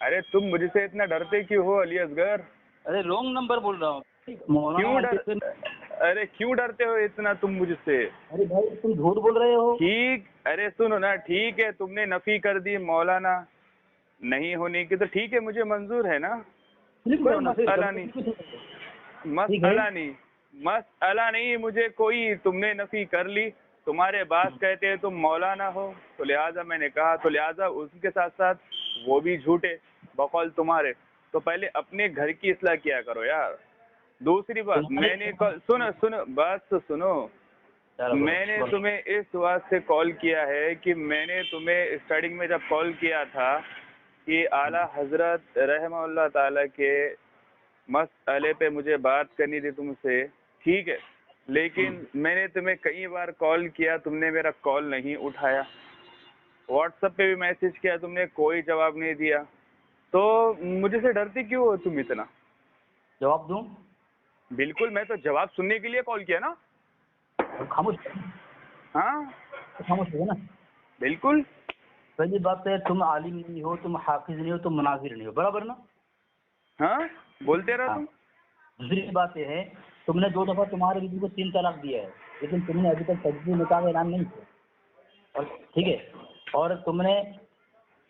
ارے تم مجھ سے اتنا ڈرتے کیوں ہو علی اصغر؟ ارے رونگ نمبر بول رہا ہوں کیوں ڈرتے ہو اتنا تم مجھ سے؟ ارے بھائی تم جھوٹ بول رہے ہو. ٹھیک، ارے سنو نا، ٹھیک ہے تم نے نفی کر دی مولانا نہیں ہونے کی، تو ٹھیک ہے مجھے منظور ہے نا، کوئی مسئلہ نہیں، مسئلہ نہیں مجھے کوئی. تم نے نفی کر لی، تمہارے باس کہتے ہیں تم مولانا ہو، تو لہٰذا میں نے کہا، تو لہٰذا اس کے ساتھ ساتھ وہ بھی جھوٹے بقول تمہارے. تو پہلے اپنے گھر کی اصلاح کیا کرو یار. دوسری بات، میں نے سنو بات تو سنو، میں نے تمہیں اس واسطے کال کیا ہے کہ میں نے تمہیں اسٹارٹنگ میں جب کال کیا تھا کہ اعلیٰ حضرت رحمہ اللہ تعالیٰ کے مسئلے پہ مجھے بات کرنی تھی تم سے، ٹھیک ہے، لیکن میں نے تمہیں کئی بار کال کیا، تم نے میرا کال نہیں اٹھایا. واٹس ایپ پہ بھی میسج کیا، تم نے کوئی جواب نہیں دیا. تو مجھے سے ڈرتے کیوں ہو تم اتنا؟ جواب دوں؟ بالکل، میں تو جواب سننے کے لیے کال کیا نا. خاموش. ہاں خاموش ہو نا. بالکل. پہلی بات ہے تم عالم نہیں ہو، تم حافظ نہیں ہو، تم مناظر نہیں ہو، برابر نا؟ ہاں بولتے رہو تم. دوسری بات یہ ہے تم نے 2 دفعہ تمہارے بیوی کو 3 طلاق دیا ہے، لیکن تم نے ابھی تک تجدید نکاح کا اعلان نہیں کیا. اور ٹھیک ہے، اور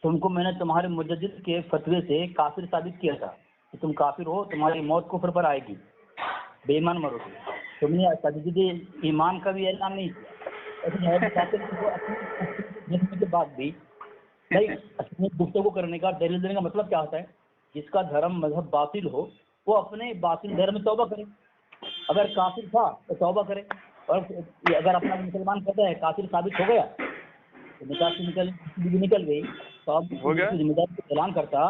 تم کو میں نے تمہارے مجدد کے فتوے سے کافر ثابت کیا تھا کہ تم کافر ہو، تمہاری موت کفر پر آئے گی، بے ایمان مرو گے. تم نے تجدید ایمان کا بھی اعلان نہیں کیا. کے بعد بھی نہیں گفتگو کرنے کا، دلیل دینے کا مطلب کیا ہوتا ہے؟ جس کا دھرم مذہب باطل ہو وہ اپنے باطل دھرم میں توبہ کرے. اگر کافر تھا تو توبہ کرے، اور اگر اپنا مسلمان کہتا ہے کافر ثابت ہو گیا تو نکاح سے نکل گئی، تو اب ذمہ داری کو اعلان کرتا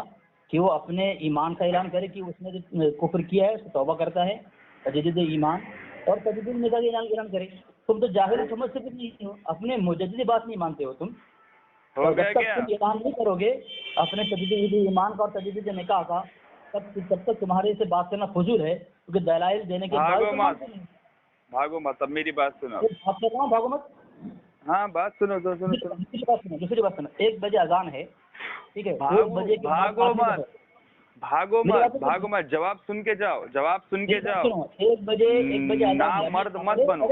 کہ وہ اپنے ایمان کا اعلان کرے کہ اس نے جو کفر کیا ہے توبہ کرتا ہے، تجدید ایمان اور تجدید نکاح کا اعلان کرے. تم تو جاہل سمجھ سکتے نہیں ہو، اپنے مجدد بات نہیں مانتے ہو تم. اور جب تک تم اعلان نہیں کرو گے اپنے تجدید ایمان کا اور تجدید نکاح کا، تب تک تمہارے سے بات کرنا فضول ہے، کیونکہ دلائل دینے کے بعد بھاگو مت. اب میری بات سنو. بات کر رہا ہوں، بھاگو مت. ہاں بات سنو. دوسری بات سنو. 1 بجے اذان ہے، ٹھیک ہے، 1 بجے کے بھاگو مت. جواب سن کے جاؤ. 1 بجے نام مرد مت بنو.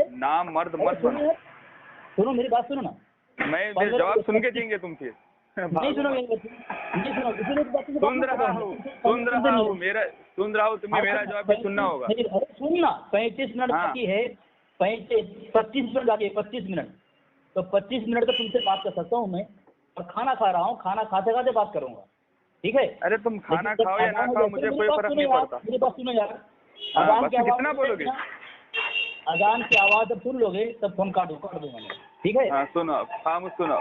سنو میری بات، سنو نا. میں جواب سن کے دیں گے تم پھر. نہیں سنو سن رہا ہوں تمہیں میرا جواب بھی سننا ہوگا. سننا. 35 منٹ باقی ہے، 25 منٹ باقی ہے، 25 منٹ. تو 25 منٹ تو تم سے بات کر سکتا ہوں میں، اور کھانا کھا رہا ہوں، کھانا کھاتے کھاتے بات کروں گا، ٹھیک ہے. ارے تم کھانا کھاؤ یا نہ کھاؤ مجھے کوئی فرق نہیں پڑتا. میری بات سنو یار. کتنا بولو گے؟ اذان کی آواز جب سن لو گے تب فون کاٹ دوں گا میں، ٹھیک ہے. ہاں سنو، خاموش سنو.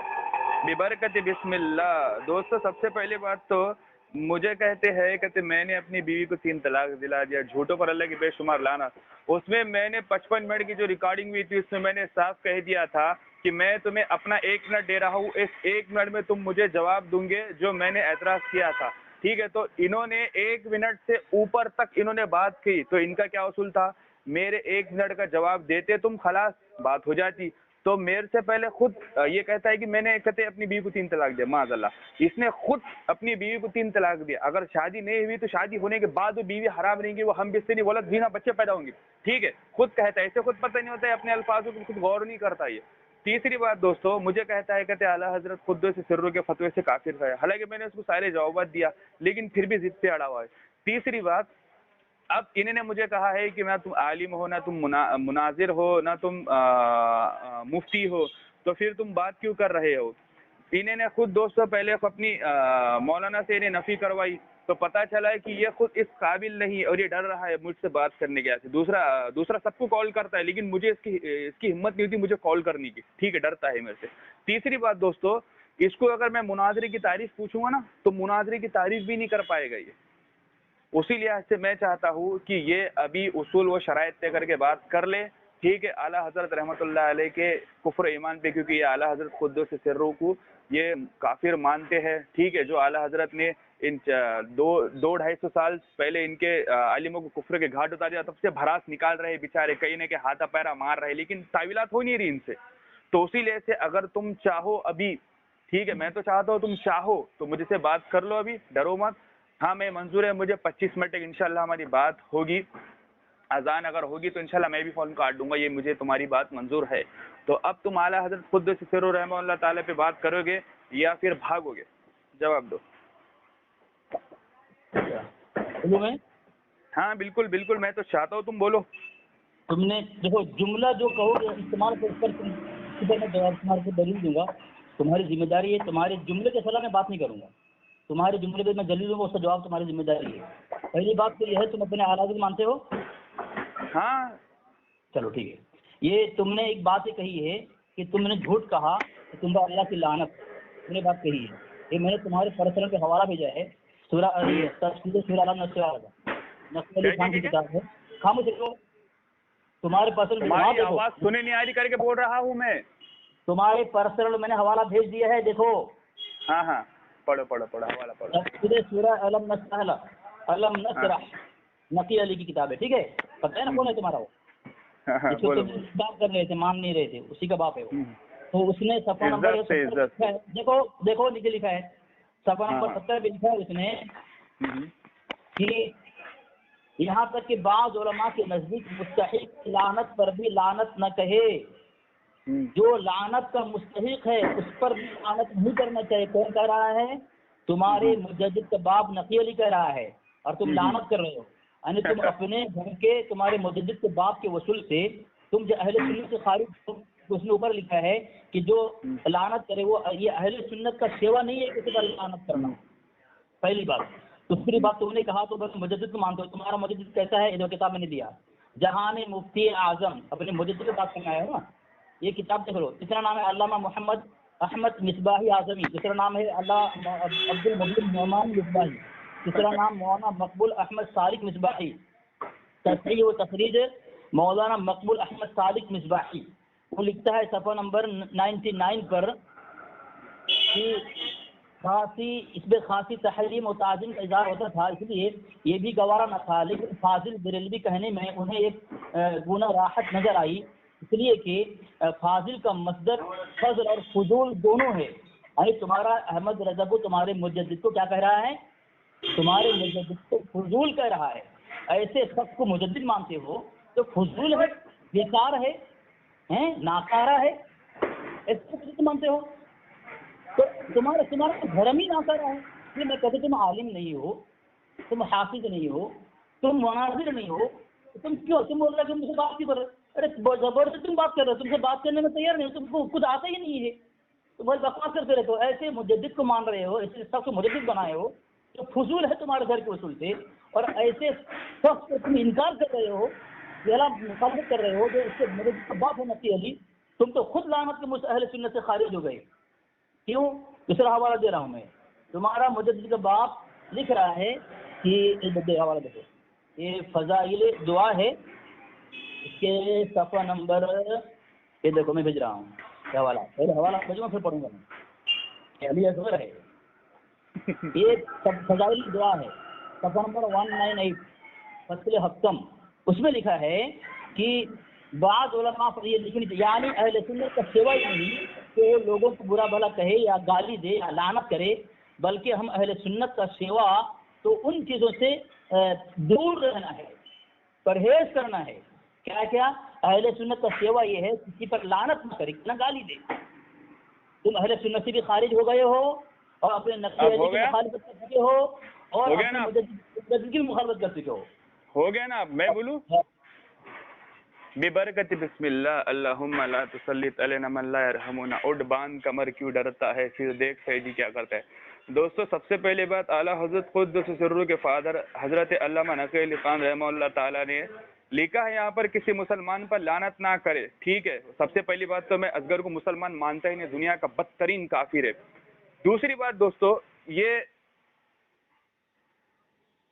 ببرکت بسم اللہ. دوستو سب سے پہلی بات تو مجھے کہتے میں نے اپنی بیوی کو 3 طلاق دلا دیا. جھوٹوں پر اللہ کی بے شمار لانا. اس میں میں نے 55 منٹ کی جو ریکارڈنگ ہوئی تھی اس میں میں نے صاف کہہ دیا تھا کہ میں تمہیں اپنا 1 منٹ دے رہا ہوں، اس 1 منٹ میں تم مجھے جواب دوں گے جو میں نے اعتراض کیا تھا، ٹھیک ہے. تو انہوں نے 1 منٹ سے اوپر تک انہوں نے بات کی. تو ان کا کیا اصول تھا؟ میرے 1 منٹ کا جواب دیتے تم، خلاص بات ہو جاتی. تو میرے سے پہلے خود یہ کہتا ہے کہ میں نے اپنی بیوی کو 3 طلاق دیا. معاذ اللہ، اس نے خود اپنی بیوی کو 3 طلاق دیا. اگر شادی نہیں ہوئی تو شادی ہونے کے بعد وہ بیوی حرام رہیں گی، وہ ہم بستری ولد زینا بچے پیدا ہوں گے، ٹھیک ہے. خود کہتا ہے، اسے خود پتہ نہیں ہوتا ہے، اپنے الفاظوں کو خود غور نہیں کرتا. یہ تیسری بات دوستو، مجھے کہتا ہے اعلیٰ حضرت قدس سرہ کے فتوے سے کافر ہے. حالانکہ میں نے اس کو سارے جوابات دیا لیکن پھر بھی ضد پہ اڑا ہوا ہے. تیسری بات، اب انہوں نے مجھے کہا ہے کہ نہ تم عالم ہو، نہ تم مناظر ہو، نہ تم مفتی ہو، تو پھر تم بات کیوں کر رہے ہو؟ انہوں نے خود دوستوں پہلے اپنی مولانا سے انہیں نفی کروائی تو پتا چلا ہے کہ یہ خود اس قابل نہیں اور یہ ڈر رہا ہے مجھ سے بات کرنے کے. دوسرا سب کو کال کرتا ہے لیکن مجھے اس کی ہمت نہیں ہوتی مجھے کال کرنے کی، ٹھیک ہے، ڈرتا ہے میرے سے. تیسری بات دوستو، اس کو اگر میں مناظرے کی تعریف پوچھوں گا نا تو مناظرے کی تعریف بھی نہیں کر پائے گا یہ. اسی لحاظ سے میں چاہتا ہوں کہ یہ ابھی اصول و شرائط طے کر کے بات کر لے، ٹھیک ہے. اعلیٰ حضرت رحمۃ اللہ علیہ کے کفر ایمان پہ، کیونکہ یہ اعلیٰ حضرت قدس سرہ کو یہ کافر مانتے ہیں، ٹھیک ہے. جو اعلیٰ حضرت نے ان 200-250 سال پہلے ان کے عالموں کو کفر کے گھاٹ اتار دیا، تب سے بھراس نکال رہے بیچارے، کئی نے کہ ہاتھا پیرا مار رہے لیکن تعویلات ہو نہیں رہی ان سے. تو اسی لحاظ سے اگر تم چاہو ابھی، ٹھیک ہے، میں تو چاہتا ہوں تم چاہو تو مجھ سے بات کر لو، ابھی ڈرو مت. ہاں میں منظور ہے مجھے 25 منٹ تک انشاءاللہ ہماری بات ہوگی. اذان اگر ہوگی تو انشاءاللہ میں بھی فون کاٹ دوں گا، یہ مجھے تمہاری بات منظور ہے. تو اب تم اعلیٰ حضرت قدس سرہ رحمہ اللہ تعالیٰ پہ بات کرو گے یا پھر بھاگو گے؟ جواب دو. بولوں میں؟ ہاں بالکل بالکل، میں تو چاہتا ہوں تم بولو. تم نے دیکھو جملہ جو کہو گے استعمال کر کر میں جواب تمہارے کو دلیل دوں گا. تمہاری ذمہ داری ہے، تمہارے جملے کے خلاف میں بات نہیں کروں گا. تمہارے جملے پہ میں دلیل دوں گا، اس کا جواب تمہاری ذمہ داری ہے. پہلی بات تو یہ ہے تم اپنے اعلیٰ حضرت مانتے ہو؟ ہاں چلو ٹھیک ہے. یہ تم نے ایک بات یہ کہی ہے کہ تم نے جھوٹ کہا کہ تم پر اللہ کی لعنت، تم نے بات کہی ہے. یہ میں نے تمہارے پرسنل پہ حوالہ بھیجا ہے، سورہ تفسیر سورہ عالم نصر نقی علی خان کی کیا کتاب ہے. خاموش رہو. تمہارے پرسنل تمہاری آواز سنے نہیں آ رہی کر کے بول رہا ہوں میں. تمہارے پرسنل میں نے حوالہ بھیج دیا ہے، دیکھو. ہاں ہاں پڑھو پڑھو پڑھو حوالہ پڑھو. تفسیر سورہ علم نصر نقی علی کی کتاب ہے، ٹھیک ہے. پتہ ہے نا کون ہے تمہارا وہ؟ ہاں جس کو بولو تم بولو. انکار کر رہے تھے، مان نہیں رہے تھے، اسی کا باپ ہے وہ. تو اس نے صفحہ نمبر عزت سے 70 پہ عزت. لکھا ہے، دیکھو دیکھو نیچے لکھا ہے صفحہ نمبر 70 پہ لکھا ہے اس نے کہ یہاں تک کہ بعض علماء کے نزدیک مستحق لعنت پر بھی لعنت نہ کہے. جو لعنت کا مستحق ہے اس پر بھی لعنت نہیں کرنا چاہیے. کون کہہ رہا ہے؟ تمہارے مجدد کا باپ نقی علی کہہ رہا ہے، اور تم لعنت کر رہے ہو. یعنی تم اپنے گھر کے تمہارے مجدد کے باپ کے وصول سے تم جو اہل سنت سے خارج ہو. اس نے اوپر لکھا ہے کہ جو لعنت کرے وہ یہ اہل سنت کا سیوا نہیں ہے کسی پر لعنت کرنا. پہلی بات. دوسری بات تم نے کہا تو بس مجدد کو مانتے ہو. تمہارا مجدد کیسا ہے؟ ادھر کتاب میں نے دیا، جہان مفتی اعظم. اپنے مجدد کی بات کرنا ہے نا، یہ کتاب دیکھ لو. تیسرا نام ہے علامہ محمد احمد مصباحی اعظمی. دوسرا نام ہے اللہ عبد المجید نعمان مصباحی. تیسرا نام مولانا مقبول احمد صادق مصباحی. تصحیح و تخریج مولانا مقبول احمد صادق مصباحی. وہ لکھتا ہے صفحہ نمبر 99 پر کہ اس میں خاصی تحریم و تعظیم کا اظہار ہوتا تھا، اس لیے یہ بھی گوارا نہ تھا. لیکن فاضل بریلوی کہنے میں انہیں ایک گناہ راحت نظر آئی، اس لیے کہ فاضل کا مصدر فضل اور فضول دونوں ہے. یعنی تمہارا احمد رضا کو تمہارے مجدد کو کیا کہہ رہا ہے؟ تمہارے مجدد کو فضول کہہ رہا ہے. ایسے شخص کو مجدد مانتے ہو تو فضول ہے، بیکار ہے، ناکارہ ہے، ایسے تم مانتے ہو. تو تمہارا دھرم ہی ناکارہ ہے. یہ میں کہتے تم عالم نہیں ہو، تم حافظ نہیں ہو، تم مناظر نہیں ہو، تم کیوں تم بول رہے کہ مجھ سے بات کیوں کر رہے؟ ارے زبردست تم بات کر رہے ہو، تم سے بات کرنے میں تیار نہیں ہو، تم کو خود آتا ہی نہیں ہے، تو بس بکواس کرتے رہتے ہو. ایسے مجدد کو مان رہے ہو، ایسے شخص کو مجدد بنائے ہو جو فضول ہے تمہارے گھر کے اصول سے، اور ایسے شخص کو تم انکار کر رہے ہو، مخالفت کر رہے ہو جو اس کے مجدد کا باپ ہے نقی علی. تم تو خود لعنت کے اہل سنت سے خارج ہو گئے. کیوں؟ دوسرا حوالہ دے رہا ہوں میں. تمہارا مجدد کا باپ لکھ رہا ہے کہ حوالہ دیکھو، یہ فضائل دعا ہے، اس کے صفحہ نمبر یہ دیکھو میں بھیج رہا ہوں یہ حوالہ. پہلے حوالہ بھیجوں پھر پڑھوں گا میں. علی اصغر ہے، یہ فضائل دعا ہے، صفحہ نمبر 198 فصل ہفتم. اس میں لکھا ہے کہ بعض علماء پر یہ لکھنی تھی، یعنی اہل سنت کا سیوا ہی نہیں کہ وہ لوگوں کو برا بھلا کہے یا گالی دے یا لعنت کرے، بلکہ ہم اہل سنت کا سیوا تو ان چیزوں سے دور رہنا ہے، پرہیز کرنا ہے. کیا کیا؟ اہل سنت کا سیوا یہ ہے کسی پر لعنت نہ کرے، نہ گالی دے. تم اہل سنت سے بھی خارج ہو گئے ہو اور اپنے نقی علی کی مخالفت کر چکے ہو اور اپنے مجدد کی مخالفت کر چکے ہو. ہو گیا نا؟ اب میں بولوں؟ ببرکت بسم اللہ اللہم لا تسلط علینا من لا یرحمنا. اٹھ باندھ کمر کیوں ڈرتا ہے، پھر دیکھ سیدی کیا کرتا ہے. دوستو سب سے پہلی بات اعلیٰ حضرت قدس سرہ کے فادر حضرت علامہ نقی علی خان رحمہ اللہ تعالیٰ نے لکھا ہے یہاں پر کسی مسلمان پر لعنت نہ کرے. ٹھیک ہے، سب سے پہلی بات تو میں اصغر کو مسلمان مانتا ہی نہیں، دنیا کا بدترین کافر ہے. دوسری بات دوستو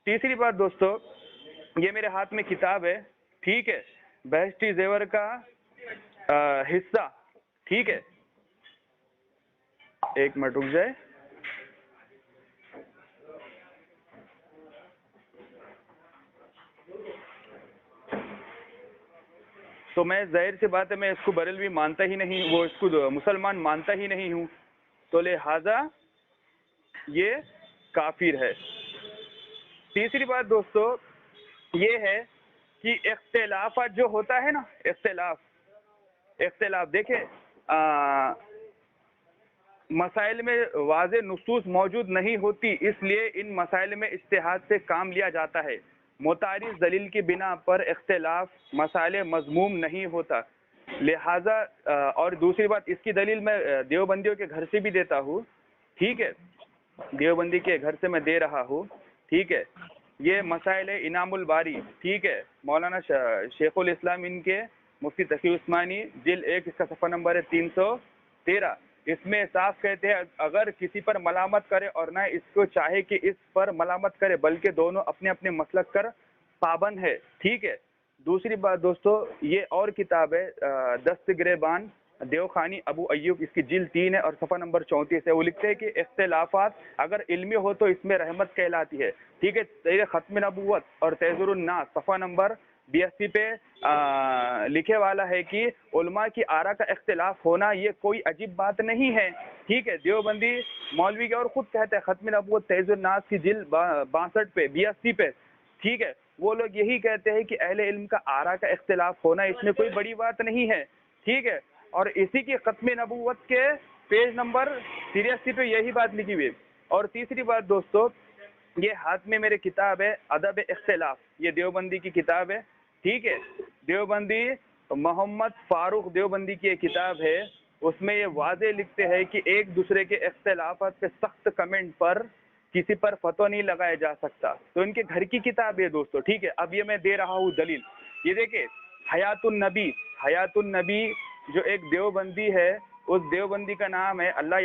تیسری بات دوستو، یہ میرے ہاتھ میں کتاب ہے، ٹھیک ہے، بہشتی زیور کا حصہ. ٹھیک ہے، ایک منٹ رک جائے. تو میں ظاہر سی بات ہے میں اس کو بریلوی مانتا ہی نہیں، وہ اس کو مسلمان مانتا ہی نہیں ہوں. تو لہذا یہ کافر ہے۔ تیسری بات دوستو یہ ہے کہ اختلافات جو ہوتا ہے نا، اختلاف دیکھیں مسائل میں واضح نصوص موجود نہیں ہوتی، اس لیے ان مسائل میں اجتہاد سے کام لیا جاتا ہے۔ متعارف دلیل کی بنا پر اختلاف مسائل مذموم نہیں ہوتا، لہذا اور دوسری بات اس کی دلیل میں دیوبندیوں کے گھر سے بھی دیتا ہوں، ٹھیک ہے، دیوبندی کے گھر سے میں دے رہا ہوں، ٹھیک ہے۔ یہ مسائل ہے انعام الباری، ٹھیک ہے، مولانا شیخ الاسلام ان کے مفتی تقی عثمانی جلد 1 اس کا صفحہ نمبر ہے 313۔ اس میں صاف کہتے ہیں اگر کسی پر ملامت کرے اور نہ اس کو چاہے کہ اس پر ملامت کرے، بلکہ دونوں اپنے اپنے مسلک کر پابند ہے، ٹھیک ہے۔ دوسری بات دوستو یہ اور کتاب ہے دست گریبان دیوخانی ابو ایوب، اس کی جلد 3 ہے اور صفحہ نمبر 34 ہے۔ وہ لکھتے ہیں کہ اختلافات اگر علمی ہو تو اس میں رحمت کہلاتی ہے، ٹھیک ہے۔ تحریر ختم نبوت اور تیسر الناس صفحہ نمبر 82 پہ لکھے والا ہے کہ علماء کی آراء کا اختلاف ہونا یہ کوئی عجیب بات نہیں ہے، ٹھیک ہے۔ دیوبندی مولوی کے اور خود کہتے ہیں ختم نبوت تیسر الناس کی جلد 62 پہ 82 پہ، ٹھیک ہے، وہ لوگ یہی کہتے ہیں کہ اہل علم کا آراء کا اختلاف ہونا اس میں کوئی بڑی بات نہیں ہے، ٹھیک ہے۔ اور اسی کی ختم نبوت کے پیج نمبر 83 پہ یہی بات لکھی ہوئی ہے۔ اور تیسری بات دوستو یہ ہاتھ میں میرے کتاب ہے ادب اختلاف، یہ دیوبندی کی کتاب ہے، ٹھیک ہے۔ دیوبندی محمد فاروق دیوبندی کی ایک کتاب ہے، اس میں یہ واضح لکھتے ہیں کہ ایک دوسرے کے اختلافات پہ سخت کمنٹ پر کسی پر فتویٰ نہیں لگایا جا سکتا۔ تو ان کے گھر کی کتاب ہے دوستو، ٹھیک ہے۔ اب یہ میں دے رہا ہوں دلیل، یہ دیکھیں حیات النبی جو ایک دیوبندی ہے، اس دیوبندی کا نام ہے اللہ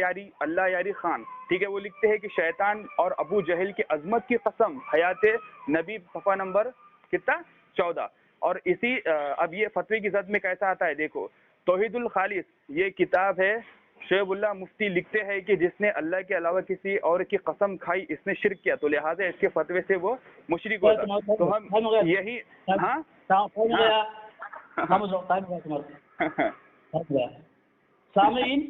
یاری خان، ٹھیک ہے۔ وہ لکھتے ہیں کہ شیطان اور ابو جہل کی عظمت کی قسم، حیات نبی صفحہ نمبر کتنا 14۔ اور اسی اب یہ فتوی کی زد میں کیسا آتا ہے دیکھو، توحید الخالص یہ کتاب ہے، شعیب اللہ مفتی لکھتے ہیں کہ جس نے اللہ کے علاوہ کسی اور کی قسم کھائی اس نے شرک کیا، تو لہٰذا اس کے فتوے سے وہ مشرک ہوتا۔ تو ہم یہی ہاں سامعین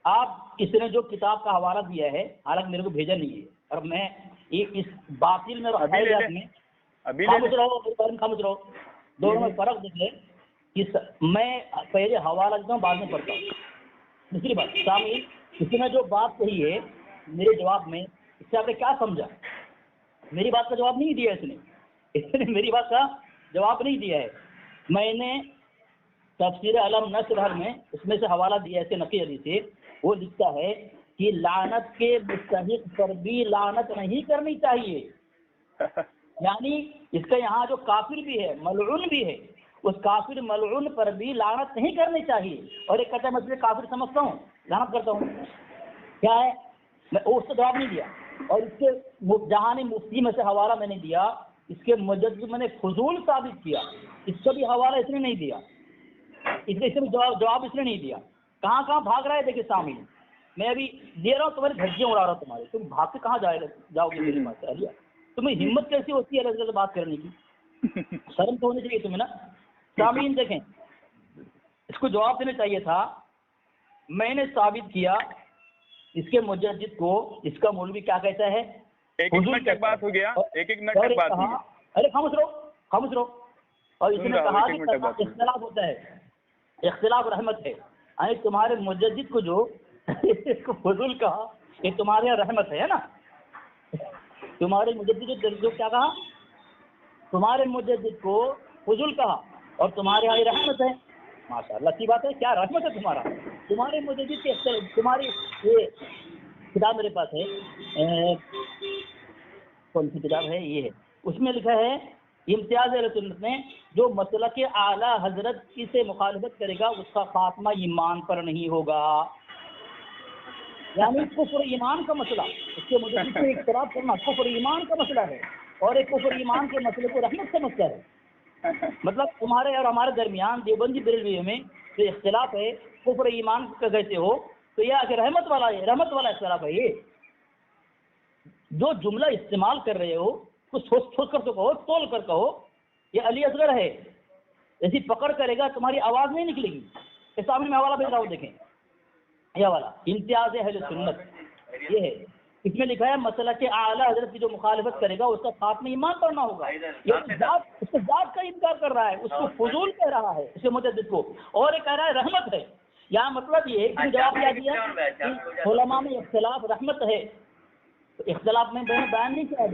آپ اس نے جو کتاب کا حوالہ دیا ہے، حالانکہ میرے کو بھیجا نہیں ہے، اور میں اس باطل میں خاموش رہو دونوں میں فرق دیکھیں، میں پہلے حوالہ دیتا ہوں بعد میں پڑھتا ہوں۔ دوسری بات سامعین اس نے جو بات کہی ہے میرے جواب میں، اس سے آپ نے کیا سمجھا؟ میری بات کا جواب نہیں دیا اس نے میری بات کا جواب نہیں دیا ہے۔ میں نے تفسیر علم نصر میں اس میں سے حوالہ دیا ہے نقی علی سے، وہ لکھتا ہے کہ لعنت کے مستحق پر بھی لعنت نہیں کرنی چاہیے، یعنی اس کا یہاں جو کافر بھی ہے ملعون بھی ہے، اس کافر ملعون پر بھی لعنت نہیں کرنی چاہیے۔ اور ایک کہتا ہے میں تجھے کافر سمجھتا ہوں لعنت کرتا ہوں، کیا ہے؟ میں اس کا جواب نہیں دیا۔ اور اس کے جہانی مفتی میں سے حوالہ میں نے دیا، اس کے مجدد میں نے فضول ثابت کیا، اس کا بھی حوالہ اس نے نہیں دیا، اس نے جواب اس نے نہیں دیا۔ کہاں کہاں بھاگ رہا ہے دیکھیں سامنے، میں ابھی دے رہا ہوں تمہاری دھجیاں اڑا رہا ہوں تمہارے، تم بھاگ کے کہاں جاؤ گے میرے پاس؟ تمہیں ہمت کیسی ہوتی ہے اللہ سے بات کرنے کی؟ شرم تو ہونی چاہیے تمہیں نا۔ سامعین دیکھیں اس کو جواب دینا چاہیے تھا، میں نے ثابت کیا اس کے مجدد کو، اس کا مولوی کیا کہتا ہے؟ ایک منٹ تک بات ہو گیا، ایک منٹ تک بات ہو گیا۔ ارے خاموش رہو۔ اور اس نے کہا کہ اختلاف ہوتا ہے، اختلاف رحمت ہے، یعنی تمہارے مجدد کو جو اس کو فضول کہا یہ تمہارے یہاں رحمت ہے نا، تمہارے مجدد جو کیا کہا؟ تمہارے مجدد کو فضول کہا اور تمہارے یہاں یہ رحمت ہے۔ ماشاء اللہ اچھی بات ہے، کیا رحمت ہے تمہارے مجدد کے تمہاری یہ کتاب میرے پاس ہے، کون سی کتاب ہے؟ یہ ہے، اس میں لکھا ہے امتیاز اہل سنت میں جو مسلک اعلیٰ حضرت کی سے مخالفت کرے گا اس کا خاتمہ ایمان پر نہیں ہوگا، یعنی کفر ایمان کا مسئلہ، اس کے مجدد سے اختلاف کرنا کفر ایمان کا مسئلہ ہے، اور ایک کفر ایمان کے مسئلے کو رحمت سمجھتا ہے۔ مطلب تمہارے اور ہمارے درمیان دیوبندی بریلوی میں جو اختلاف ہے کفر ایمان کا کہتے ہو، تو یہ آخر رحمت والا اختلاف ہے۔ یہ جو جملہ استعمال کر رہے ہو تو سوچ کر تو کہو، تول کر کہو، یہ علی اصغر ہے، ایسی پکڑ کرے گا تمہاری آواز نہیں نکلے گی۔ اس سامنے میں حوالہ بھیج رہا ہوں، دیکھیں یہ والا امتیاز اہل سنت یہ ہے، اس میں لکھا ہے مسئلہ کے اعلیٰ حضرت کی جو مخالفت کرے گا اس کا ساتھ میں ایمان پڑھنا ہوگا. یہ ذات اس کے ذات کا انکار کر رہا ہے، اس کو فضول کہہ رہا ہے اس کے مجدد کو، اور یہ کہہ رہا ہے رحمت ہے. یہاں مطلب یہ ہے کہ جواب کیا دیا کہ علماء میں اختلاف رحمت ہے. تو اختلاف میں میں نے بیان نہیں کیا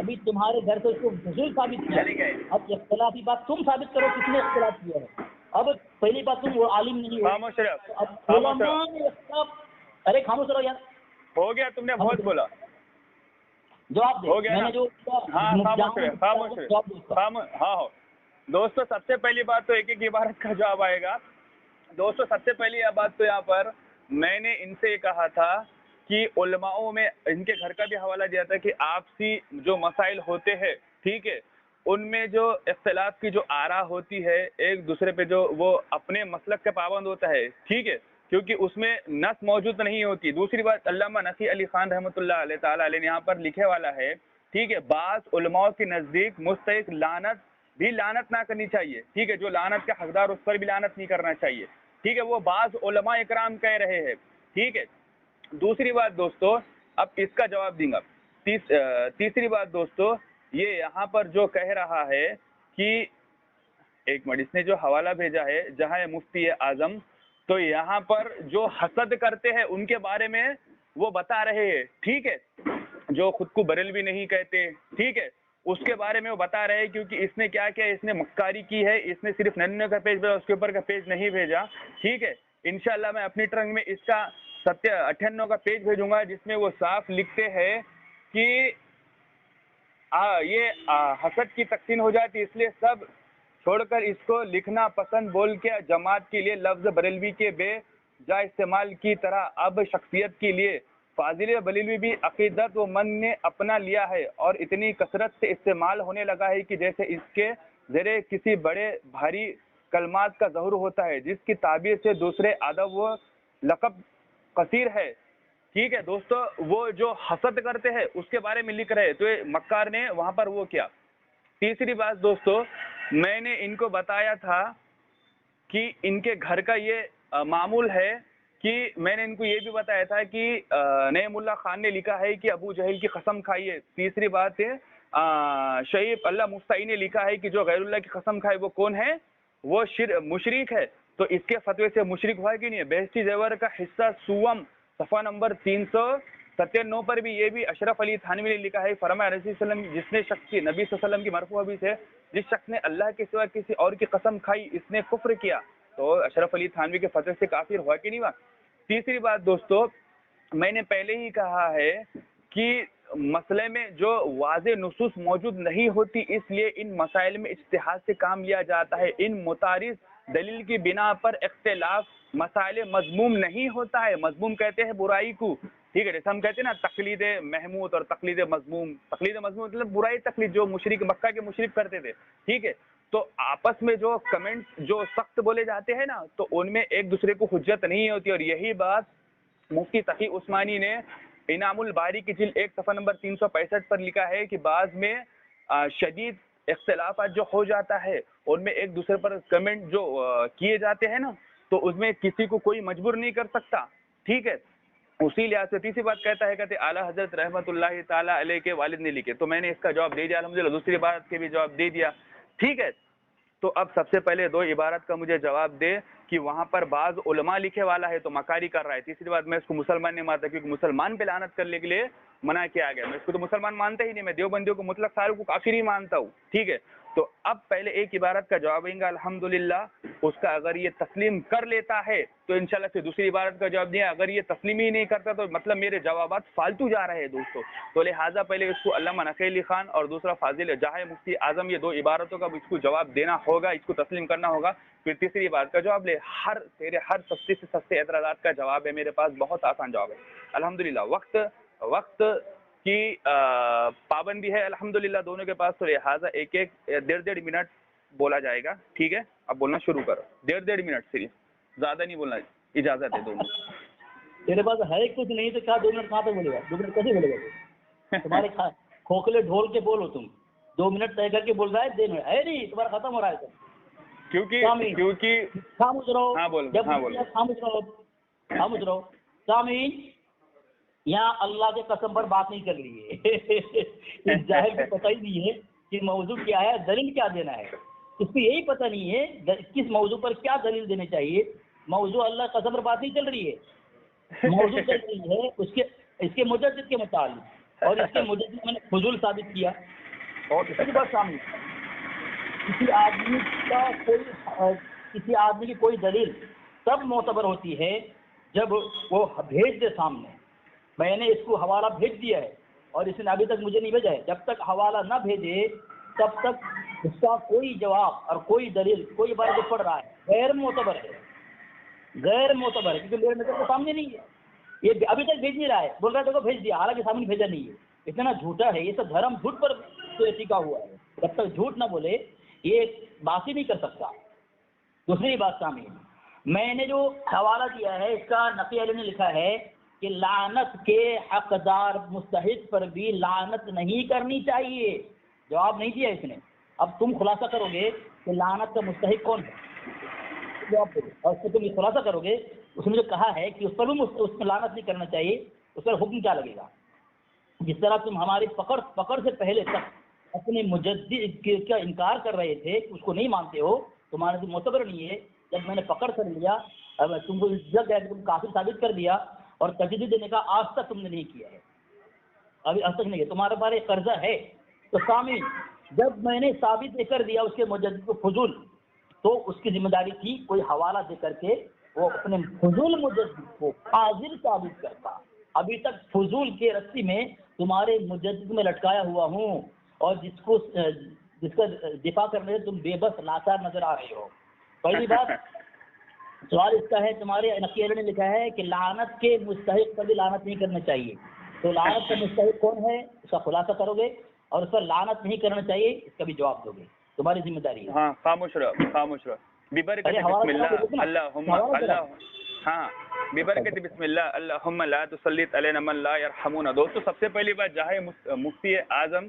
ابھی تمہارے گھر سے اس کو فضول ثابت کیا. اب اختلافی بات تم ثابت کرو کس نے اختلاف کیا ہے. اب پہلی بات تم وہ عالم نہیں ہو. خاموش رہو، اب علماء میں اختلاف. ارے خاموش رہو یار، ہو گیا تم نے بہت بولا، جواب دے. ہو گیا میں نا. نے جو ہاں خاموش رہے، خاموش رہے. ہاں ہو دوستو، سب سے پہلی بات تو ایک ایک عبارت کا جواب آئے گا. دوستو سب سے پہلی بات تو یہاں پر میں نے ان سے کہا تھا کہ علماؤں میں ان کے گھر کا بھی حوالہ دیا تھا کہ آپسی جو مسائل ہوتے ہیں، ٹھیک ہے، ان میں جو اختلاف کی جو آرا ہوتی ہے ایک دوسرے پہ جو وہ اپنے مسلک کا پابند ہوتا ہے، ٹھیک ہے، کیونکہ اس میں نص موجود نہیں ہوتی. دوسری بات علامہ نقی علی خان رحمۃ اللہ علیہ تعالیٰ علیہ نے یہاں پر لکھے والا ہے، ٹھیک ہے، بعض علماء کے نزدیک مستحق لعنت بھی لعنت نہ کرنی چاہیے، ٹھیک ہے، جو لعنت کا حقدار اس پر بھی لعنت نہیں کرنا چاہیے، ٹھیک ہے، وہ بعض علماء اکرام کہہ رہے ہیں، ٹھیک ہے. دوسری بات دوستو، اب اس کا جواب دیں گا. تیسری بات دوستو، یہ یہاں پر جو کہہ رہا ہے کہ ایک منٹ، اس نے جو حوالہ بھیجا ہے جہاں مفتی اعظم، تو یہاں پر جو حسد کرتے ہیں ان کے بارے میں وہ بتا رہے ہیں، ٹھیک ہے، جو خود کو بریلوی نہیں کہتے، ٹھیک ہے، اس کے بارے میں وہ بتا رہے ہیں. کیونکہ اس نے کیا کیا، اس نے مکاری کی ہے، اس نے صرف 99 کا پیج بھیجا، اس کے اوپر کا پیج نہیں بھیجا، ٹھیک ہے. انشاءاللہ میں اپنی ٹرنک میں اس کا 98 کا پیج بھیجوں گا جس میں وہ صاف لکھتے ہیں کہ یہ حسد کی تقسیم ہو جاتی، اس لیے سب چھوڑ کر اس کو لکھنا پسند بول کے جماعت کے لیے لفظ بریلوی کے بے جا استعمال کی طرح اب شخصیت کے لیے فاضل بریلوی بھی عقیدت و من نے اپنا لیا ہے اور اتنی کثرت سے استعمال ہونے لگا ہے کہ جیسے اس کے زیر کسی بڑے بھاری کلمات کا ظہور ہوتا ہے جس کی تعبیر سے دوسرے ادب و لقب کثیر ہے. ٹھیک ہے دوستو، وہ جو حسد کرتے ہیں اس کے بارے میں لکھ رہے تو مکار نے وہاں پر وہ کیا. تیسری بات دوستو، میں نے ان کو بتایا تھا کہ ان کے گھر کا یہ معمول ہے کہ میں نے ان کو یہ بھی بتایا تھا کہ نعیم اللہ خان نے لکھا ہے کہ ابو جہل کی قسم کھائیے. تیسری بات ہے شعیب اللہ مفتائی نے لکھا ہے کہ جو غیر اللہ کی قسم کھائے وہ کون ہے، وہ مشرک ہے. تو اس کے فتوے سے مشرک ہوا کہ نہیں. بہشتی زیور کا حصہ سوم صفحہ نمبر 397 پر بھی یہ بھی اشرف علی تھانوی نے لکھا ہے، فرمایا نبی صلی اللہ علیہ وسلم جس نے شخص کی نبی صلی اللہ علیہ وسلم کی مرفوع حدیث ہے، جس شخص نے اللہ کے سوا کسی اور کی قسم کھائی اس نے کفر کیا. تو اشرف علی تھانوی کے فتوے سے کافر ہوا کہ نہیں ہوا. تیسری بات دوستو، میں نے پہلے ہی کہا ہے کہ مسئلے میں جو واضح نصوص موجود نہیں ہوتی اس لیے ان مسائل میں اجتہاد سے کام لیا جاتا ہے. ان متعارض دلیل کی بنا پر اختلاف مسائل مذموم نہیں ہوتا ہے. مذموم کہتے ہیں برائی کو، ٹھیک ہے، جیسے ہم کہتے ہیں نا تقلید محمود اور تقلید مذموم. تقلید مذموم مطلب برائی تقلید جو مشرک مکہ کے مشرک کرتے تھے، ٹھیک ہے. تو آپس میں جو کمنٹ جو سخت بولے جاتے ہیں نا تو ان میں ایک دوسرے کو حجت نہیں ہوتی. اور یہی بات مفتی تقی عثمانی نے انعام الباری کی جلد 1 صفحہ نمبر 365 پر لکھا ہے کہ بعض میں شدید اختلافات جو ہو جاتا ہے ان میں ایک دوسرے پر کمنٹ جو کیے جاتے ہیں نا تو اس میں کسی کو کوئی مجبور نہیں کر سکتا، ٹھیک ہے. اسی لحاظ سے تیسری بات کہتا ہے کہتے اعلیٰ حضرت رحمت اللہ تعالیٰ علیہ کے والد نے لکھے. تو میں نے اس کا جواب دے دیا الحمدللہ. دوسری بات کے بھی جواب دے دیا، ٹھیک ہے. تو اب سب سے پہلے 2 عبارت کا مجھے جواب دے کہ وہاں پر بعض علماء لکھے والا ہے تو مکاری کر رہا ہے. تیسری بات، میں اس کو مسلمان نہیں مانتا کیونکہ مسلمان پہ لعنت کرنے کے لیے منع کیا گیا. میں اس کو تو مسلمان مانتا ہی نہیں، میں دیوبندیوں کو مطلق سارے کو کافر ہی مانتا ہوں، ٹھیک ہے. تو اب پہلے ایک عبارت کا جواب دیں گا الحمدللہ. اس کا اگر یہ تسلیم کر لیتا ہے تو انشاءاللہ پھر دوسری عبارت کا جواب دیا. اگر یہ تسلیم ہی نہیں کرتا تو مطلب میرے جوابات فالتو جا رہے ہیں دوستو. تو لہٰذا پہلے اس کو علامہ نقی علی خان اور دوسرا فاضل جاہ مفتی اعظم، یہ 2 عبارتوں کا اس کو جواب دینا ہوگا، اس کو تسلیم کرنا ہوگا. پھر تیسری بات کا جواب لے. تیرے ہر سستے سے سستے اعتراضات کا جواب ہے میرے پاس، بہت آسان جواب ہے الحمدللہ. وقت کی پابندی ہے الحمدللہ دونوں کے پاس، تو لہٰذا ایک 1.5 منٹ بولا جائے گا، ٹھیک ہے. اب بولنا شروع کرو. 1.5 منٹ صرف، زیادہ نہیں بولنا، اجازت ہے دونوں. تیرے پاس ہے کچھ نہیں تو کیا 2 منٹ کہاں پہ بولے گا؟ 2 منٹ کیسے بولے گا؟ تمہارے کھوکھلے ڈھول کے بولو. تم 2 منٹ طے کر کے بول رہا ہے 2 منٹ ہے نہیں، تمہارا ختم ہو رہا ہے سر. کیونکہ خاموش رہو. ہاں بول جب ہاں بول خاموش رہو. سامعین یہاں اللہ کے قسم پر بات نہیں چل رہی ہے اس جاہل کو پتہ ہی نہیں ہے کہ موضوع کیا ہے، دلیل کیا دینا ہے، اس کو یہی پتہ نہیں ہے کس موضوع پر کیا دلیل دینے چاہیے. موضوع اللہ قسم پر بات نہیں چل رہی ہے، موضوع چل رہی ہے اس کے مجدد کے متعلق، اور اس کے مجدد میں نے فضول ثابت کیا. اور دوسری بات سامنے، کسی آدمی کی کوئی دلیل تب معتبر ہوتی ہے جب وہ بھیج دے سامنے. میں نے اس کو حوالہ بھیج دیا ہے اور اس نے ابھی تک مجھے نہیں بھیجا ہے، جب تک حوالہ نہ بھیجے تب تک اس کا کوئی جواب اور کوئی دلیل، کوئی بات جو پڑھ رہا ہے غیر معتبر ہے، غیر معتبر ہے، کیونکہ میرے نظر کے سامنے نہیں ہے. یہ ابھی تک بھیج نہیں رہا ہے، بول رہا ہے دیکھو بھیج دیا، حالانکہ سامنے بھیجا نہیں ہے. اتنا جھوٹا ہے یہ سب، دھرم جھوٹ پر ٹکا ہوا ہے. جب تک جھوٹ نہ بولے یہ بات ہی نہیں کر سکتا. دوسری بات سامنے، میں نے جو حوالہ دیا ہے اس کا نقی علی نے لکھا ہے کہ لعنت کے حقدار مستحق پر بھی لعنت نہیں کرنی چاہیے. جواب نہیں دیا اس نے. اب تم خلاصہ کرو گے کہ لعنت کا مستحق کون ہے، جواب دو، اور اس کو تم یہ خلاصہ کرو گے اس نے جو کہا ہے کہ اس پر بھی اس میں لعنت نہیں کرنا چاہیے، اس پر حکم کیا لگے گا. جس طرح تم ہماری پکڑ سے پہلے تک اپنے مجدد کا انکار کر رہے تھے، اس کو نہیں مانتے ہو، تمہارے سے معتبر نہیں ہے. جب میں نے پکڑ کر لیا، اب تم کو جب تم کافر ثابت کر دیا، اور تجدید دینے کا آج تک تم نے نہیں کیا ہے، ابھی آج تک نہیں ہے، تمہارے پاس ایک قرضہ ہے. تو سامعین جب میں نے ثابت نہیں کر دیا اس کے مجدد کو فضول، تو اس کی ذمہ داری تھی کوئی حوالہ دے کر کے وہ اپنے فضول مجدد کو حاضر ثابت کرتا. ابھی تک فضول کے رسی میں تمہارے مجدد میں لٹکایا ہوا ہوں، اور جس کا دفاع کرنے سے تم بے بس لاچار نظر آ رہے ہو. پہلی بات سوال اس کا ہے، تمہارے نقی علی نے لکھا ہے کہ لعنت کے مستحق پر بھی لعنت نہیں کرنا چاہیے. تو لعنت کا مستحق کون ہے اس کا خلاصہ کرو گے، اور اس پر لعنت نہیں کرنا چاہیے اس کا بھی جواب دو گے. تمہاری ذمہ داری ہے. ہاں خاموش رہو، خاموش رہو. ببرکت بسم اللہ اللہم ہاں ببرکت بسم اللہ اللہم لا تسلط علینا من لا یرحمنا. دوستو سب سے پہلی بات جاہے مفتی اعظم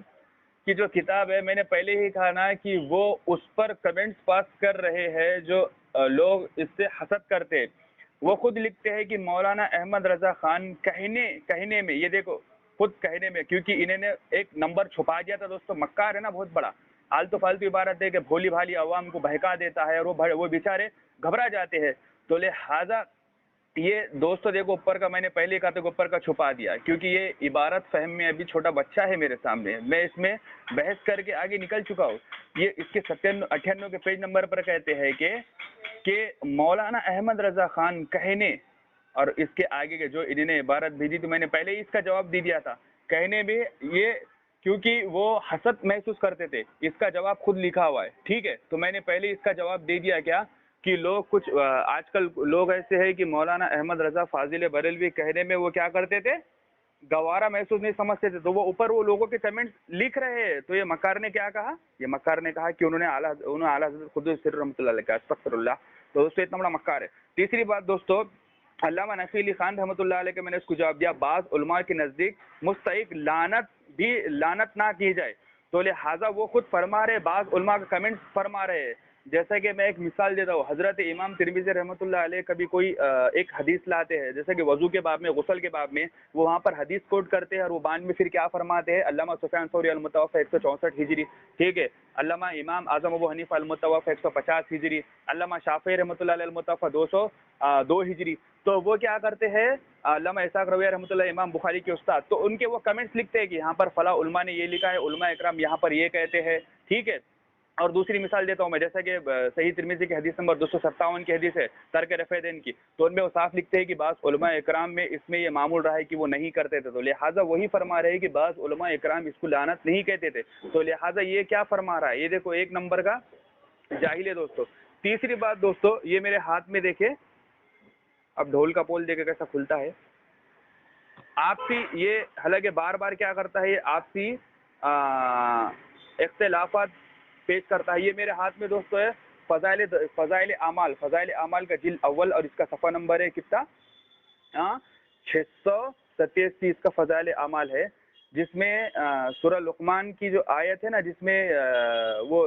کی جو کتاب ہے، میں نے پہلے ہی کہا نا کہ وہ اس پر کمنٹس پاس کر رہے ہیں جو لوگ اس سے حسد کرتے. وہ خود لکھتے ہیں کہ مولانا احمد رضا خان کہنے میں، یہ دیکھو خود کہنے میں، کیونکہ انہوں نے ایک نمبر چھپا دیا تھا دوستو. مکار ہے نا بہت بڑا، آلتو فالتو عبارت ہے کہ بھولی بھالی عوام کو بہکا دیتا ہے، اور وہ بیچارے گھبرا جاتے ہیں. تو لہٰذا یہ دوستو دیکھو اوپر کا میں نے پہلے کہا تھا کہ اوپر کا چھپا دیا، کیونکہ یہ عبارت فہم میں ابھی چھوٹا بچہ ہے میرے سامنے، میں اس میں بحث کر کے آگے نکل چکا ہوں. یہ اس کے 98 کے پیج نمبر پر کہتے ہیں کہ مولانا احمد رضا خان کہنے، اور اس کے آگے کے جو انہوں نے عبارت بھیجی تو میں نے پہلے ہی اس کا جواب دے دیا تھا. کہنے میں یہ کیونکہ وہ حسد محسوس کرتے تھے، اس کا جواب خود لکھا ہوا ہے، ٹھیک ہے. تو میں نے پہلے اس کا جواب دے دیا کیا کہ لوگ کچھ آج کل لوگ ایسے ہیں کہ مولانا احمد رضا فاضل بریلوی کہنے میں وہ کیا کرتے تھے، گوارا محسوس نہیں سمجھتے تھے، تو وہ اوپر وہ لوگوں کے کمنٹس لکھ رہے ہیں. تو یہ مکار نے کیا کہا، یہ مکار نے کہا کہ انہوں نے اعلیٰ حضرت قدس سر رحمۃ اللہ علیہ کا استغفر اللہ. تو دوستو اتنا بڑا مکار ہے. تیسری بات دوستو، علامہ نقی علی خان رحمۃ اللہ علیہ کے میں نے اس کو جواب دیا، بعض علماء کے نزدیک مستحق لعنت نہ کی جائے. تو لہٰذا وہ خود فرما رہے، بعض علماء کا کمنٹس فرما رہے ہیں. جیسا کہ میں ایک مثال دیتا ہوں، حضرت امام ترمذی رحمۃ اللہ علیہ کبھی کوئی ایک حدیث لاتے ہیں، جیسے کہ وضو کے باب میں، غسل کے باب میں، وہ وہاں پر حدیث کوٹ کرتے ہیں، اور وہ بعد میں پھر کیا فرماتے ہیں، علامہ سفیان ثوری المتوفی 164 ہجری، ٹھیک ہے، علامہ امام اعظم ابو حنیفہ المتوفی 150 ہجری، علامہ شافعی رحمۃ اللہ علیہ المتوفی 202 ہجری. تو وہ کیا کرتے ہیں، علامہ اسحاق رویہ رحمۃ اللہ امام بخاری کے استاد، تو ان کے وہ کمنٹس لکھتے ہیں کہ یہاں پر فلاں علماء نے یہ لکھا ہے، علماء اکرام یہاں پر یہ کہتے ہیں، ٹھیک ہے. اور دوسری مثال دیتا ہوں میں، جیسا کہ صحیح ترمذی کی حدیث نمبر 257 کی حدیث ہے ترک رفع دین کی، تو ان میں وہ صاف لکھتے ہیں کہ بعض علماء اکرام میں اس میں یہ معمول رہا ہے کہ وہ نہیں کرتے تھے. تو لہٰذا وہی فرما رہے ہیں کہ بعض علماء اکرام اس کو لعنت نہیں کہتے تھے. تو لہٰذا یہ کیا فرما رہا ہے، یہ دیکھو ایک نمبر کا جاہل ہے دوستو. تیسری بات دوستو، یہ میرے ہاتھ میں دیکھیں، اب ڈھول کا پول دیکھے کیسا کھلتا ہے. آپسی یہ حالانکہ بار بار کیا کرتا ہے، یہ آپسی اختلافات پیش کرتا ہے. یہ میرے ہاتھ میں دوستو ہے فضائل اعمال کا جلد اول، اور اس کا صفحہ نمبر ہے کتنا، 687 اس کا فضائل اعمال ہے. جس میں سورہ لقمان کی جو آیت ہے نا جس میں وہ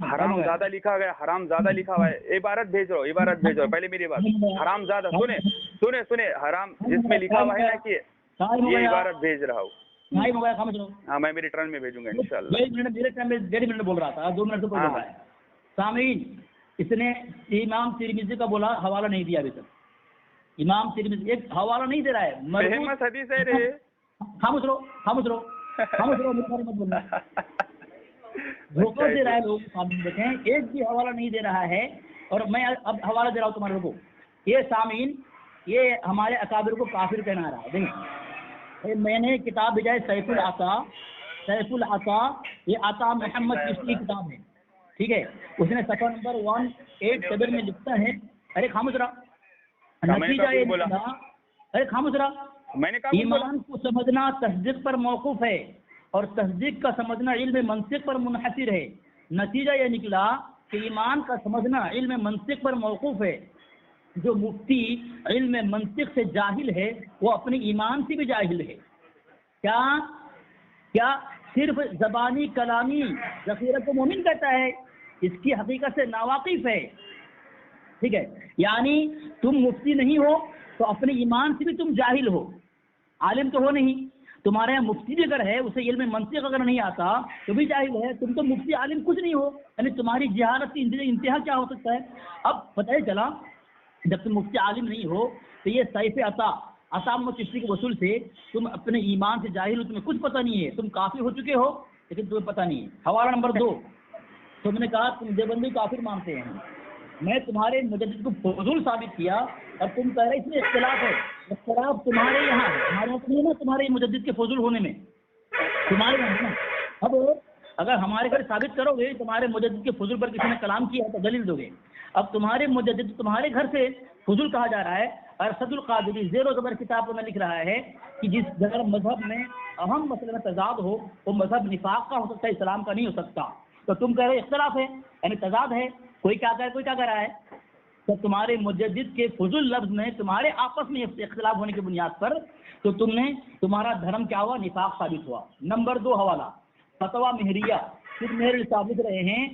حرام زادہ لکھا گیا، حرام زادہ لکھا ہوا ہے. عبارت بھیج رہا ہوں، عبارت بھیج رہا ہوں، پہلے میری بات. حرام زادہ سنے حرام جس میں لکھا ہوا ہے نا کہ یہ عبارت بھیج رہا ہوں. ہاں میں میری ٹرن میں بھیجوں گا انشاءاللہ. میرے ٹائم میں 1.5 منٹ بول رہا تھا، 2 منٹ سے بول رہا ہے. سامعین، اس نے امام ترمذی کا بولا حوالہ نہیں دیا ابھی تک. امام ترمذی ایک حوالہ نہیں دے رہا ہے. فہمت حدیث ہے رے. خاموش رہو میرے بارے میں بولنا. دھوکہ دے رہا ہے لوگ. سامعین دیکھیں، ایک بھی حوالہ نہیں دے رہا ہے. اور میں اب حوالہ دے رہا ہوں تمہارے کو. یہ سامعین، یہ ہمارے اکابر کو کافر کہنا رہا ہے. دیکھیں، میں نے کتاب بھیجا ہے سیف العطا، یہ عطا محمد چشتی کی کتاب ہے. ٹھیک ہے، اس نے صفحہ نمبر 187 میں لکھتا ہے. ارے خاموش رہا. نتیجہ یہ نکلا. ارے خاموش رہا. ایمان کو سمجھنا تصدیق پر موقوف ہے اور تصدیق کا سمجھنا علم منطق پر منحصر ہے. نتیجہ یہ نکلا کہ ایمان کا سمجھنا علم منطق پر موقوف ہے. جو مفتی علم منطق سے جاہل ہے وہ اپنے ایمان سے بھی جاہل ہے. کیا صرف زبانی کلامی ذخیرہ کو مومن کہتا ہے؟ اس کی حقیقت سے ناواقف ہے. ٹھیک ہے، یعنی تم مفتی نہیں ہو تو اپنے ایمان سے بھی تم جاہل ہو. عالم تو ہو نہیں. تمہارے یہاں مفتی بھی اگر ہے، اسے علم منطق اگر نہیں آتا تو بھی جاہل ہے. تم تو مفتی عالم کچھ نہیں ہو. یعنی تمہاری جہالت کی انتہا کیا ہو سکتا ہے؟ اب پتہ ہی چلا جب تم مفتی عالم نہیں ہو تو یہ سیف عطا چشتی کے وصول سے تم اپنے ایمان سے جاہل ہو. تمہیں کچھ پتہ نہیں ہے. تم کافر ہو چکے ہو لیکن تمہیں پتہ نہیں ہے. حوالہ نمبر 2، تم نے کہا تم دیوبندی کافر مانتے ہیں. میں تمہارے مجدد کو فضول ثابت کیا اور تم کہہ رہے اس میں اختلاف ہے. اختلاف تمہارے یہاں ہے، ہمارے یہاں نہیں ہے نا. تمہارے مجدد کے فضول ہونے میں تمہارے یہاں ہے نا. اب اگر ہمارے گھر ثابت کرو گے تمہارے مجدد کے فضول پر کسی نے کلام کیا تو دلیل دو گے. اب تمہارے مجدد تمہارے گھر سے فضول کہا جا رہا ہے. ارشد القادری زیر و زبر کتاب میں لکھ رہا ہے کہ جس اگر مذہب میں اہم مسئلے میں تضاد ہو وہ مذہب نفاق کا ہو سکتا ہے، اسلام کا نہیں ہو سکتا. تو تم کہہ رہے اختلاف ہے یعنی تضاد ہے. کوئی کیا کہہ رہا ہے. تو تمہارے مجدد کے فضول لفظ میں تمہارے آپس میں اختلاف ہونے کی بنیاد پر تو تمہارا دھرم کیا ہوا؟ نفاق ثابت ہوا. نمبر 2 حوالہ فتویٰ مہریہ. پھر میرے صاحب لکھ رہے ہیں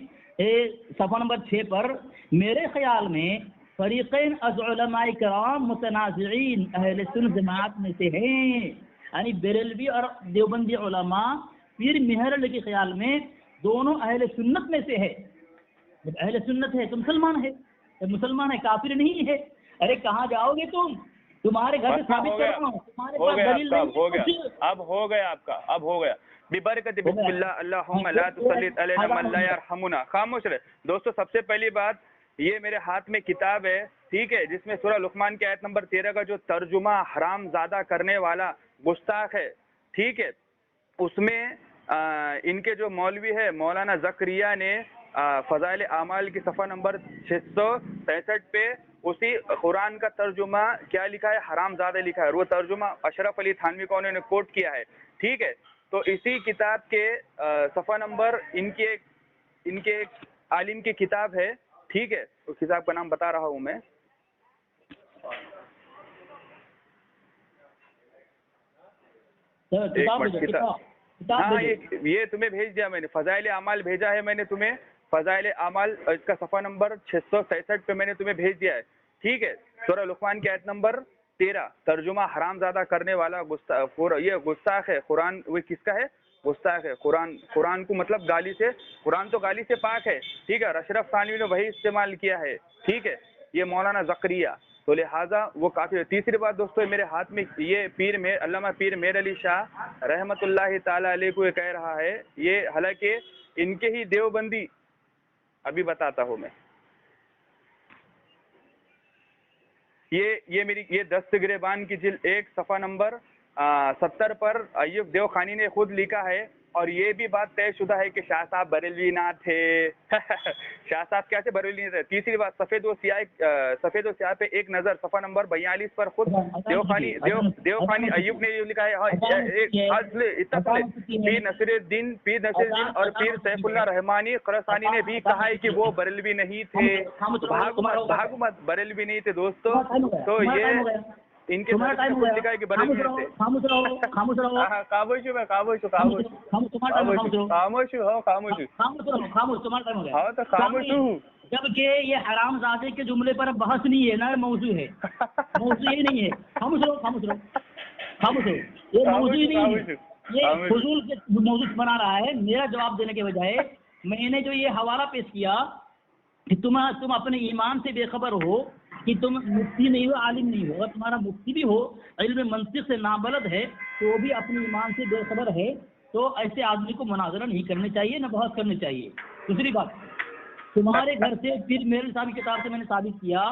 صفحہ نمبر 6 پر، میرے خیال میں فریقین از علماء کرام متنازعین اہل سنت جماعت میں سے ہیں. یعنی بریلوی اور دیوبندی علماء پیر مہر علی کے خیال میں دونوں اہل سنت میں سے ہے. جب اہل سنت ہے تو مسلمان ہے، کافر نہیں ہے. ارے کہاں جاؤ گے تم؟ تمہارے گھر سے ثابت کر رہا ہوں. تمہارے پاس دلیل نہیں. اب ہو گیا آپ کا، اب ہو گیا. ببرکت بسم اللہ اللہم لا تسلط علینا من لا یرحمنا. خاموش رہے دوستو. سب سے پہلی بات، یہ میرے ہاتھ میں کتاب ہے، ٹھیک ہے، جس میں سورہ لقمان کی آیت نمبر 13 کا جو ترجمہ حرام زادہ کرنے والا گستاخ ہے، ٹھیک ہے، اس میں ان کے جو مولوی ہے مولانا زکریا نے فضائل اعمال کی صفحہ نمبر 663 پہ اسی قرآن کا ترجمہ کیا لکھا ہے؟ حرام زادہ لکھا ہے. اور وہ ترجمہ اشرف علی تھانوی کو انہوں نے کوٹ کیا ہے. ٹھیک ہے، تو اسی کتاب کے صفحہ نمبر ان کے ایک عالم کی کتاب ہے، ٹھیک ہے، اس کتاب کا نام بتا رہا ہوں میں. ہاں یہ تمہیں بھیج دیا میں نے، فضائل اعمال بھیجا ہے میں نے تمہیں. فضائل اعمال اس کا صفحہ نمبر 663 پہ میں نے تمہیں بھیج دیا ہے. ٹھیک ہے، سورہ لقمان کی آیت نمبر 13 ترجمہ حرام زادہ کرنے والا یہ گستاخ ہے. قرآن وہ کس کا ہے؟ گستاخ ہے. قرآن کو مطلب گالی سے، قرآن تو گالی سے پاک ہے. ٹھیک ہے، اشرف تھانوی نے وہی استعمال کیا ہے. ٹھیک ہے، یہ مولانا زکریہ، تو لہٰذا وہ کافی ہے. تیسری بات دوستو، میرے ہاتھ میں یہ علامہ پیر مہر علی شاہ رحمۃ اللہ تعالی علیہ کو یہ کہہ رہا ہے. یہ حالانکہ ان کے ہی دیوبندی، ابھی بتاتا ہوں میں. یہ میری یہ دست گریبان کی جلد 1 صفحہ نمبر 70 پر ایوب دیو خانی نے خود لکھا ہے. اور یہ بھی بات طے شدہ ہے کہ شاہ صاحب بریلوی نہ تھے. شاہ صاحب کیسے بریلوی نہیں تھے؟ تیسری بات، سفید و سیاہ پہ ایک نظر، صفحہ نمبر 42 پر خود دیو خانی ایوب نے لکھا ہے. پیر نصیر الدین اور پیر سیف اللہ رحمانی قرآنی نے بھی کہا ہے کہ وہ بریلوی نہیں تھے. بھاگو مت، بریلوی نہیں تھے دوستو. تو ان کے تمہارا ٹائم ہو خود لکھا ہے کہ گیا. بنے خاموش ہوئے رہو تھے. خاموش رہو خاموش رہو خاموش ہوں میں خاموش ہوں خاموش تمہارا ٹائم خاموش رہو خاموش ہوں خاموش ہوں. خاموش رہو خاموش تمہارا ٹائم ہو گیا. ہاں تو خاموش ہوں. جبکہ یہ حرام زادے کے جملے پر بحث نہیں ہے نہ موضوع ہے. موضوع یہ نہیں ہے. خاموش رہو خاموش رہو خاموش رہو. یہ موضوع ہی نہیں ہے. یہ فضول کے موضوع بنا رہا ہے. میرا جواب دینے کے بجائے میں نے جو یہ حوالہ پیش کیا کہ تم اپنے ایمان سے بے خبر ہو کہ تم مفتی نہیں ہو عالم نہیں ہو. اگر تمہارا مفتی بھی ہو علم منطق سے نابلد ہے تو بھی اپنے ایمان سے بے خبر ہے تو ایسے آدمی کو مناظرہ نہیں کرنا چاہیے نہ بحث کرنی چاہیے. دوسری بات تمہارے گھر سے پھر میرے صاحب کی کتاب سے میں نے ثابت کیا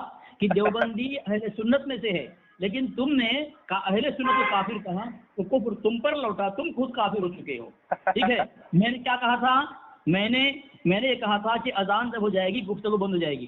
کہ دیوبندی اہل سنت میں سے ہے لیکن تم نے اہل سنت کو کافر کہا تو کفر تم پر لوٹا. تم خود کافر ہو چکے ہو. ٹھیک ہے. میں نے کیا کہا تھا؟ میں نے یہ کہا تھا کہ اذان جب ہو جائے گی گفتگو بند ہو جائے گی.